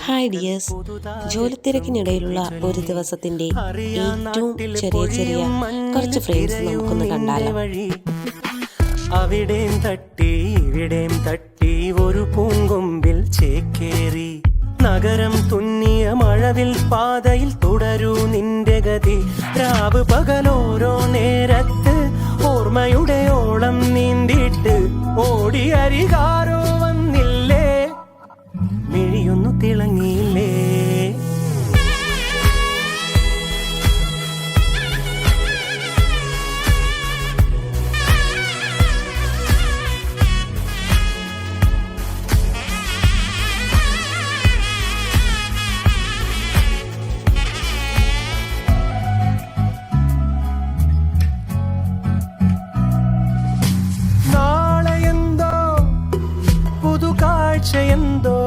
Hi dears, ജോലിത്തിരക്കിനിടയിലുള്ള ഒരു ദിവസത്തിന്റെ ഏറ്റവും ചെറിയ ചെറിയ കുറച്ച് ഫ്രെയിംസ് നമുക്കൊന്ന് കണ്ടാലോ. അവിടേം തട്ടി ഇവിടേം തട്ടി ഒരു പൂങ്കൊമ്പിൽ ചേക്കേറി നഗരം തുന്നിയ മഴവിൽ പാതയിൽ തുടരൂ നിന്റെ ഗതി. രാവ് പകലോരോ നേരത്ത് ഓർമ്മയുടെ ഓളം നീന്തിയിട്ട് ഓടി അരികാരോ വന്നില്ലേ, മിഴിയൊന്നു തിളങ്ങിയില്ലേ. നാളെയെന്തോ പുതുകാഴ്ചയെന്തോ